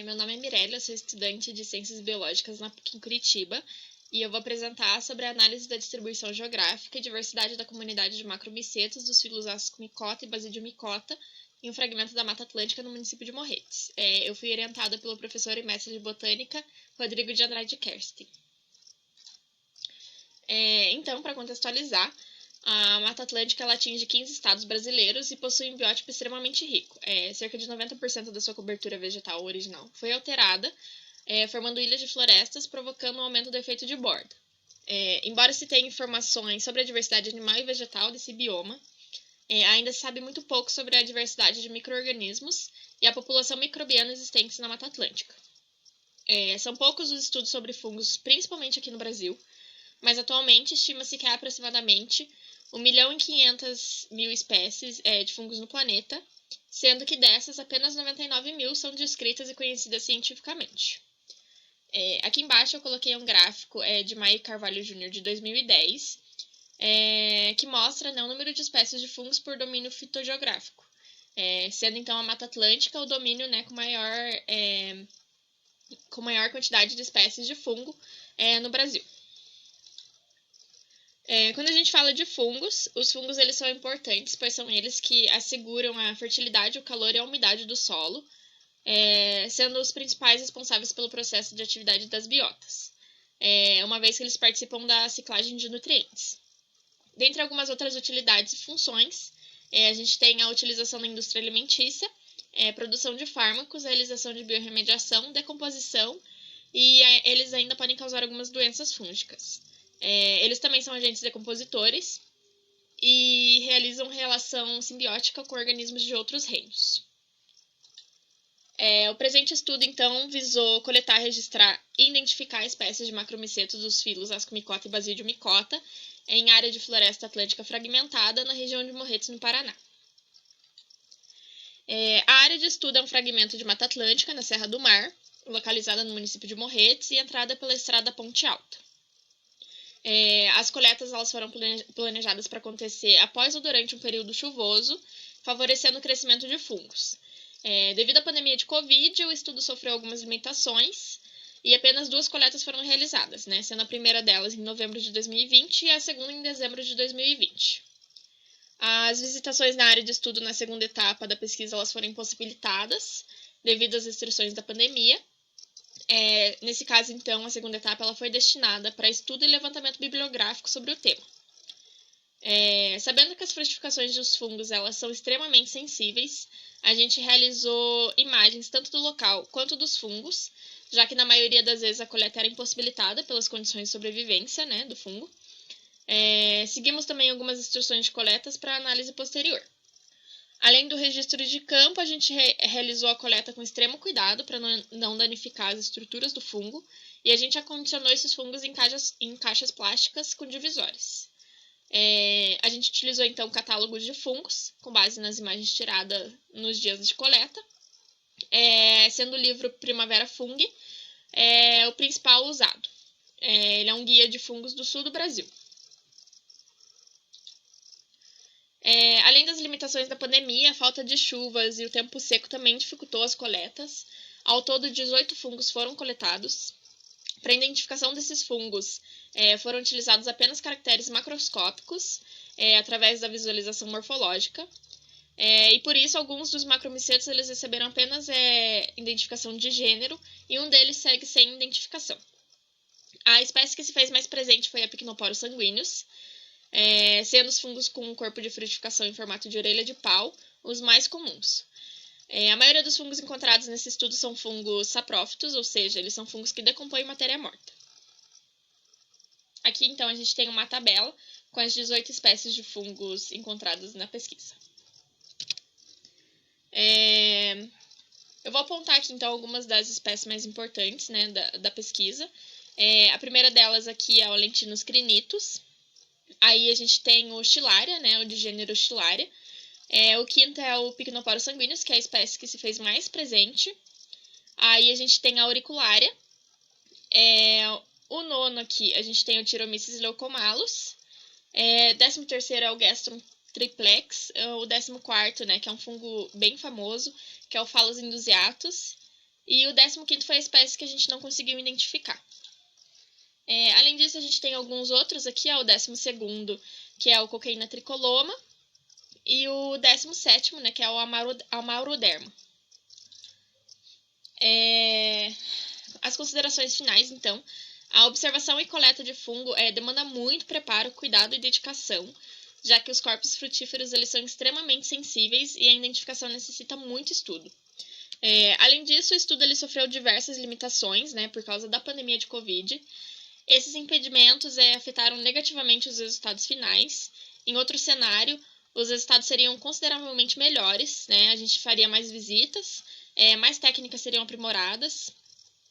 Meu nome é Mirella, eu sou estudante de Ciências Biológicas na PUC em Curitiba e eu vou apresentar sobre a análise da distribuição geográfica e diversidade da comunidade de macromicetos dos filos Ascomicota e Basidiomycota em um fragmento da Mata Atlântica no município de Morretes. Eu fui orientada pelo professor e mestre de botânica Rodrigo de Andrade Kerstin. Então, para contextualizar, a Mata Atlântica ela atinge 15 estados brasileiros e possui um biótipo extremamente rico. Cerca de 90% da sua cobertura vegetal original foi alterada, formando ilhas de florestas, provocando um aumento do efeito de borda. Embora se tenha informações sobre a diversidade animal e vegetal desse bioma, ainda se sabe muito pouco sobre a diversidade de micro-organismos e a população microbiana existente na Mata Atlântica. São poucos os estudos sobre fungos, principalmente aqui no Brasil, mas atualmente estima-se que há aproximadamente 1.500.000 espécies de fungos no planeta, sendo que dessas apenas 99.000 são descritas e conhecidas cientificamente. Aqui embaixo eu coloquei um gráfico de Maia Carvalho Jr. de 2010, que mostra o número de espécies de fungos por domínio fitogeográfico, sendo então a Mata Atlântica o domínio com maior quantidade de espécies de fungo no Brasil. Quando a gente fala de fungos, os fungos eles são importantes, pois são eles que asseguram a fertilidade, o calor e a umidade do solo, sendo os principais responsáveis pelo processo de atividade das biotas, uma vez que eles participam da ciclagem de nutrientes. Dentre algumas outras utilidades e funções, a gente tem a utilização na indústria alimentícia, produção de fármacos, realização de biorremediação, decomposição, e eles ainda podem causar algumas doenças fúngicas. Eles também são agentes decompositores e realizam relação simbiótica com organismos de outros reinos. O presente estudo, então, visou coletar, registrar e identificar espécies de macromicetos dos filos Ascomicota e Basidiomycota em área de floresta atlântica fragmentada na região de Morretes, no Paraná. A área de estudo é um fragmento de Mata Atlântica, na Serra do Mar, localizada no município de Morretes e entrada pela estrada Ponte Alta. As coletas elas foram planejadas para acontecer após ou durante um período chuvoso, favorecendo o crescimento de fungos. Devido à pandemia de Covid, o estudo sofreu algumas limitações e apenas 2 coletas foram realizadas, sendo a primeira delas em novembro de 2020 e a segunda em dezembro de 2020. As visitações na área de estudo na segunda etapa da pesquisa elas foram impossibilitadas devido às restrições da pandemia. Nesse caso, então, a segunda etapa ela foi destinada para estudo e levantamento bibliográfico sobre o tema. Sabendo que as frutificações dos fungos elas são extremamente sensíveis, a gente realizou imagens tanto do local quanto dos fungos, já que na maioria das vezes a coleta era impossibilitada pelas condições de sobrevivência do fungo. Seguimos também algumas instruções de coletas para análise posterior. Além do registro de campo, a gente realizou a coleta com extremo cuidado para não danificar as estruturas do fungo e a gente acondicionou esses fungos em caixas plásticas com divisórias. A gente utilizou então catálogos de fungos com base nas imagens tiradas nos dias de coleta, sendo o livro Primavera Fungi o principal usado. Ele é um guia de fungos do sul do Brasil. Além das limitações da pandemia, a falta de chuvas e o tempo seco também dificultou as coletas. Ao todo, 18 fungos foram coletados. Para a identificação desses fungos, foram utilizados apenas caracteres macroscópicos, através da visualização morfológica. E por isso, alguns dos macromicetos eles receberam apenas identificação de gênero e um deles segue sem identificação. A espécie que se fez mais presente foi a Pycnoporus sanguineus, sendo os fungos com um corpo de frutificação em formato de orelha de pau os mais comuns. A maioria dos fungos encontrados nesse estudo são fungos saprófitos, ou seja, eles são fungos que decompõem matéria morta. Aqui, então, a gente tem uma tabela com as 18 espécies de fungos encontradas na pesquisa. Eu vou apontar aqui, então, algumas das espécies mais importantes da pesquisa. A primeira delas aqui é o Lentinus crinitus. Aí a gente tem o Stillaria, o de gênero Stillaria. O quinto é o Pycnoporus sanguineus, que é a espécie que se fez mais presente. Aí a gente tem a Auricularia. O nono aqui, a gente tem o Tyromyssus leucomalus. 13º é o Gastrum triplex. O 14º, que é um fungo bem famoso, que é o Phallus indusiatus. E o 15º foi a espécie que a gente não conseguiu identificar. Além disso, a gente tem alguns outros aqui, o 12º, que é o Cocaina tricoloma, e o 17º, né, que é o Amauroderma. As considerações finais, então. A observação e coleta de fungo demanda muito preparo, cuidado e dedicação, já que os corpos frutíferos eles são extremamente sensíveis e a identificação necessita muito estudo. Além disso, o estudo ele sofreu diversas limitações, né, por causa da pandemia de Covid. Esses impedimentos afetaram negativamente os resultados finais. Em outro cenário, os resultados seriam consideravelmente melhores, né? A gente faria mais visitas, mais técnicas seriam aprimoradas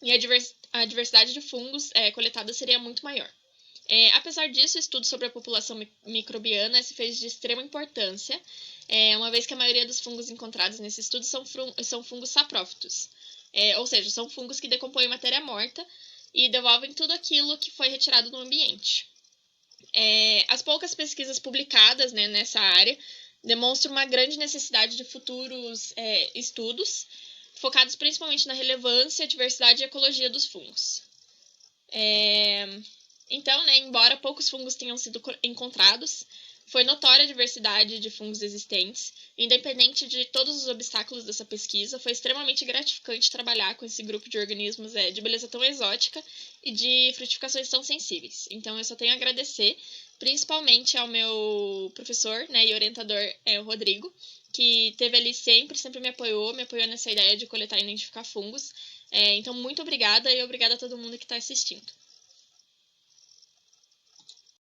e a diversidade de fungos coletada seria muito maior. Apesar disso, o estudo sobre a população microbiana se fez de extrema importância, uma vez que a maioria dos fungos encontrados nesse estudo são fungos saprófitos, ou seja, são fungos que decompõem matéria morta e devolvem tudo aquilo que foi retirado do ambiente. As poucas pesquisas publicadas, né, nessa área demonstram uma grande necessidade de futuros estudos, focados principalmente na relevância, diversidade e ecologia dos fungos. Então, né, embora poucos fungos tenham sido encontrados, foi notória a diversidade de fungos existentes. Independente de todos os obstáculos dessa pesquisa, foi extremamente gratificante trabalhar com esse grupo de organismos de beleza tão exótica e de frutificações tão sensíveis. Então, eu só tenho a agradecer, principalmente ao meu professor, né, e orientador, o Rodrigo, que esteve ali sempre me apoiou nessa ideia de coletar e identificar fungos. Então, muito obrigada e obrigada a todo mundo que está assistindo.